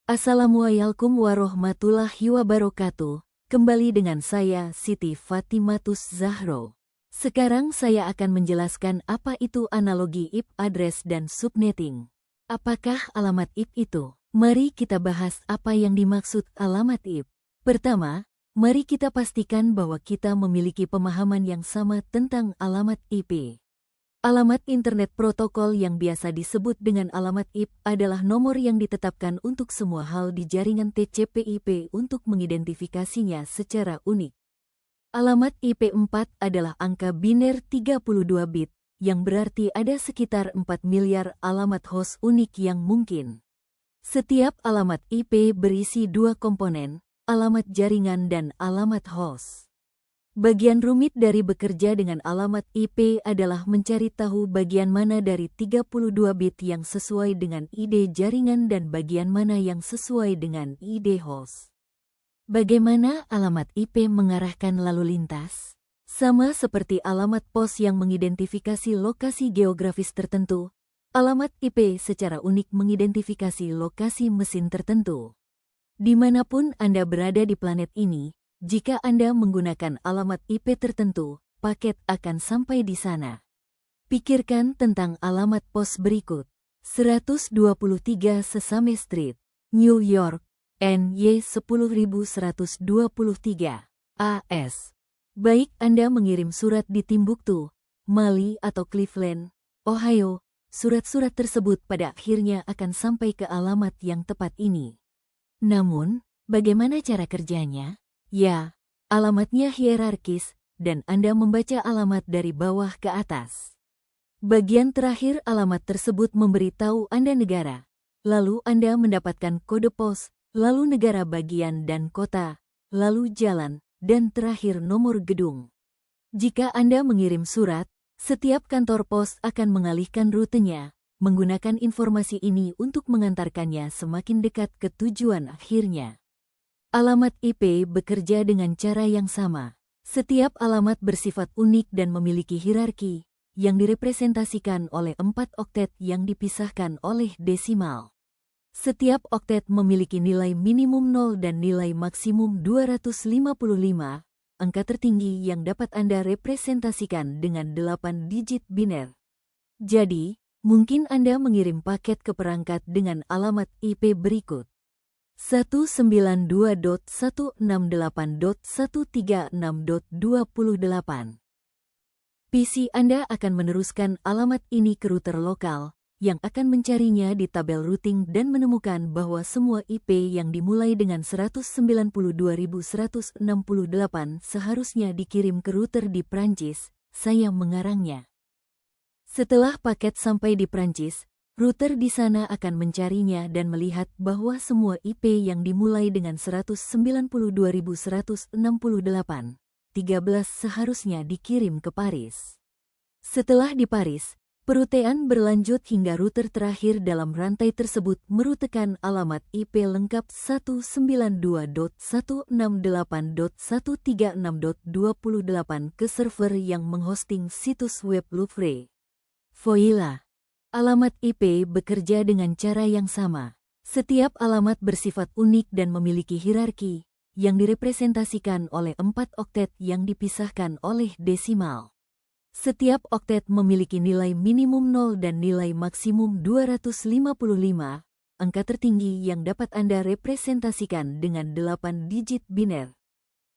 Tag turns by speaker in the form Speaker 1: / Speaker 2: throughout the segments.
Speaker 1: Assalamualaikum warahmatullahi wabarakatuh. Kembali dengan saya Siti Fatimatus Zahro. Sekarang saya akan menjelaskan apa itu analogi IP address dan subnetting. Apakah alamat IP itu? Mari kita bahas apa yang dimaksud alamat IP. Pertama, mari kita pastikan bahwa kita memiliki pemahaman yang sama tentang alamat IP. Alamat Internet Protokol yang biasa disebut dengan alamat IP adalah nomor yang ditetapkan untuk semua hal di jaringan TCP/IP untuk mengidentifikasinya secara unik. Alamat IP4 adalah angka biner 32 bit, yang berarti ada sekitar 4 miliar alamat host unik yang mungkin. Setiap alamat IP berisi dua komponen, alamat jaringan dan alamat host. Bagian rumit dari bekerja dengan alamat IP adalah mencari tahu bagian mana dari 32 bit yang sesuai dengan ID jaringan dan bagian mana yang sesuai dengan ID host. Bagaimana alamat IP mengarahkan lalu lintas? Sama seperti alamat pos yang mengidentifikasi lokasi geografis tertentu, alamat IP secara unik mengidentifikasi lokasi mesin tertentu. Dimanapun Anda berada di planet ini, jika Anda menggunakan alamat IP tertentu, paket akan sampai di sana. Pikirkan tentang alamat pos berikut. 123 Sesame Street, New York, NY 10123, AS. Baik Anda mengirim surat di Timbuktu, Mali atau Cleveland, Ohio, surat-surat tersebut pada akhirnya akan sampai ke alamat yang tepat ini. Namun, bagaimana cara kerjanya? Ya, alamatnya hierarkis, dan Anda membaca alamat dari bawah ke atas. Bagian terakhir alamat tersebut memberitahu Anda negara. Lalu Anda mendapatkan kode pos, lalu negara bagian dan kota, lalu jalan, dan terakhir nomor gedung. Jika Anda mengirim surat, setiap kantor pos akan mengalihkan rutenya, menggunakan informasi ini untuk mengantarkannya semakin dekat ke tujuan akhirnya. Alamat IP bekerja dengan cara yang sama. Setiap alamat bersifat unik dan memiliki hierarki, yang direpresentasikan oleh 4 oktet yang dipisahkan oleh desimal. Setiap oktet memiliki nilai minimum 0 dan nilai maksimum 255, angka tertinggi yang dapat Anda representasikan dengan 8 digit biner. Jadi, mungkin Anda mengirim paket ke perangkat dengan alamat IP berikut. 192.168.136.28. PC Anda akan meneruskan alamat ini ke router lokal, yang akan mencarinya di tabel routing dan menemukan bahwa semua IP yang dimulai dengan 192.168 seharusnya dikirim ke router di Prancis. Saya mengarangnya. Setelah paket sampai di Prancis, router di sana akan mencarinya dan melihat bahwa semua IP yang dimulai dengan 192.168, 13 seharusnya dikirim ke Paris. Setelah di Paris, perutean berlanjut hingga router terakhir dalam rantai tersebut merutekan alamat IP lengkap 192.168.136.28 ke server yang menghosting situs web Louvre. Voila. Alamat IP bekerja dengan cara yang sama. Setiap alamat bersifat unik dan memiliki hierarki, yang direpresentasikan oleh 4 oktet yang dipisahkan oleh desimal. Setiap oktet memiliki nilai minimum 0 dan nilai maksimum 255, angka tertinggi yang dapat Anda representasikan dengan 8 digit biner.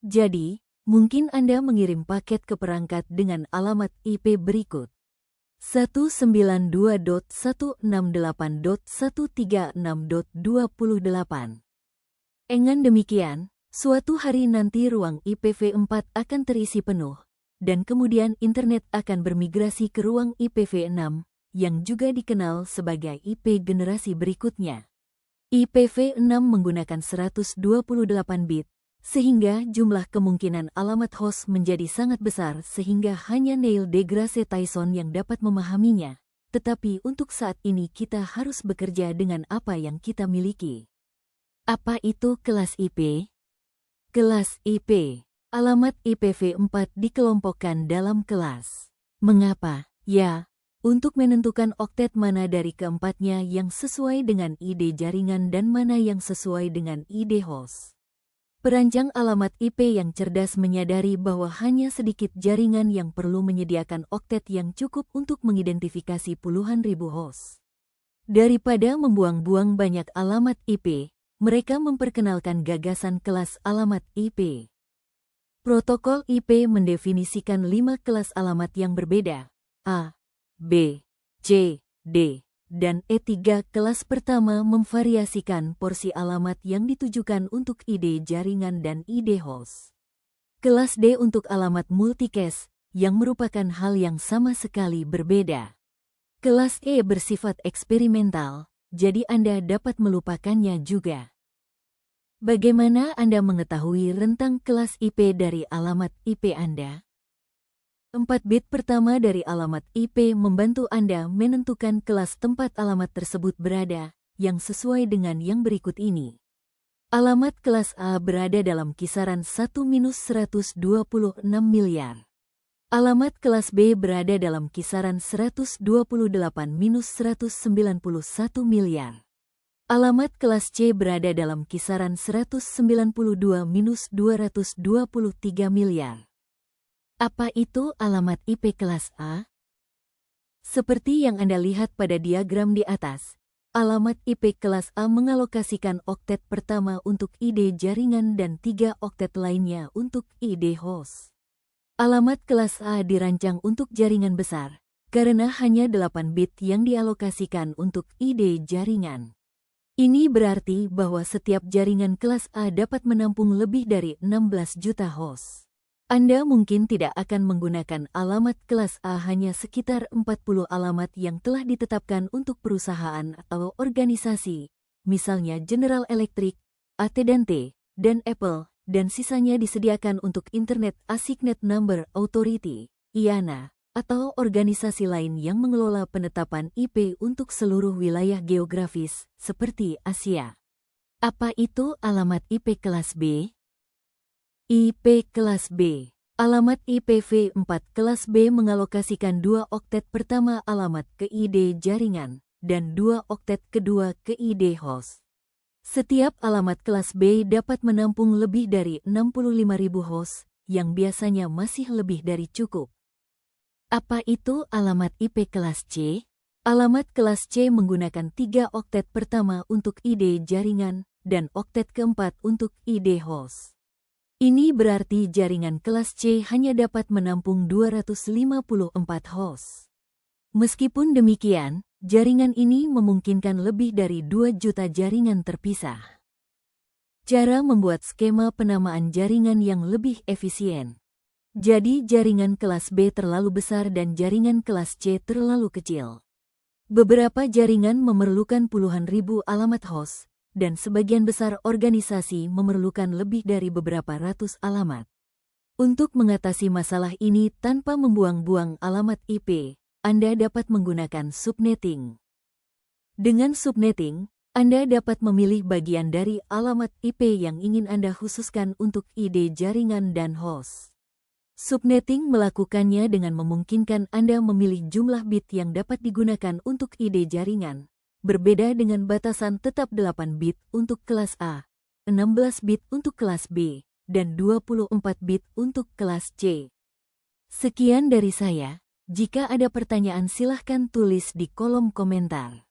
Speaker 1: Jadi, mungkin Anda mengirim paket ke perangkat dengan alamat IP berikut. 192.168.136.28. Dengan demikian, suatu hari nanti ruang IPv4 akan terisi penuh, dan kemudian internet akan bermigrasi ke ruang IPv6, yang juga dikenal sebagai IP generasi berikutnya. IPv6 menggunakan 128 bit, sehingga jumlah kemungkinan alamat host menjadi sangat besar sehingga hanya Neil deGrasse Tyson yang dapat memahaminya. Tetapi untuk saat ini kita harus bekerja dengan apa yang kita miliki. Apa itu kelas IP? Kelas IP. Alamat IPv4 dikelompokkan dalam kelas. Mengapa? Ya, untuk menentukan oktet mana dari keempatnya yang sesuai dengan ide jaringan dan mana yang sesuai dengan ide host. Perancang alamat IP yang cerdas menyadari bahwa hanya sedikit jaringan yang perlu menyediakan oktet yang cukup untuk mengidentifikasi puluhan ribu host. Daripada membuang-buang banyak alamat IP, mereka memperkenalkan gagasan kelas alamat IP. Protokol IP mendefinisikan 5 kelas alamat yang berbeda, A, B, C, D, dan E3. Kelas pertama memvariasikan porsi alamat yang ditujukan untuk ide jaringan dan ide host. Kelas D untuk alamat multicast, yang merupakan hal yang sama sekali berbeda. Kelas E bersifat eksperimental, jadi Anda dapat melupakannya juga. Bagaimana Anda mengetahui rentang kelas IP dari alamat IP Anda? 4 bit pertama dari alamat IP membantu Anda menentukan kelas tempat alamat tersebut berada, yang sesuai dengan yang berikut ini. Alamat kelas A berada dalam kisaran 1-126 miliar. Alamat kelas B berada dalam kisaran 128-191 miliar. Alamat kelas C berada dalam kisaran 192-223 miliar. Apa itu alamat IP kelas A? Seperti yang Anda lihat pada diagram di atas, alamat IP kelas A mengalokasikan oktet pertama untuk ide jaringan dan 3 oktet lainnya untuk ide host. Alamat kelas A dirancang untuk jaringan besar, karena hanya 8 bit yang dialokasikan untuk ide jaringan. Ini berarti bahwa setiap jaringan kelas A dapat menampung lebih dari 16 juta host. Anda mungkin tidak akan menggunakan alamat kelas A hanya sekitar 40 alamat yang telah ditetapkan untuk perusahaan atau organisasi, misalnya General Electric, AT&T, dan Apple, dan sisanya disediakan untuk Internet Assigned Number Authority, IANA, atau organisasi lain yang mengelola penetapan IP untuk seluruh wilayah geografis, seperti Asia. Apa itu alamat IP kelas B? IP kelas B. Alamat IPv4 kelas B mengalokasikan 2 oktet pertama alamat ke ide jaringan dan 2 oktet kedua ke ide host. Setiap alamat kelas B dapat menampung lebih dari 65.000 host, yang biasanya masih lebih dari cukup. Apa itu alamat IP kelas C? Alamat kelas C menggunakan 3 oktet pertama untuk ide jaringan dan oktet keempat untuk ide host. Ini berarti jaringan kelas C hanya dapat menampung 254 host. Meskipun demikian, jaringan ini memungkinkan lebih dari 2 juta jaringan terpisah. Cara membuat skema penamaan jaringan yang lebih efisien. Jadi jaringan kelas B terlalu besar dan jaringan kelas C terlalu kecil. Beberapa jaringan memerlukan puluhan ribu alamat host, dan sebagian besar organisasi memerlukan lebih dari beberapa ratus alamat. Untuk mengatasi masalah ini tanpa membuang-buang alamat IP, Anda dapat menggunakan subnetting. Dengan subnetting, Anda dapat memilih bagian dari alamat IP yang ingin Anda khususkan untuk ide jaringan dan host. Subnetting melakukannya dengan memungkinkan Anda memilih jumlah bit yang dapat digunakan untuk ide jaringan, berbeda dengan batasan tetap 8 bit untuk kelas A, 16 bit untuk kelas B, dan 24 bit untuk kelas C. Sekian dari saya. Jika ada pertanyaan silahkan tulis di kolom komentar.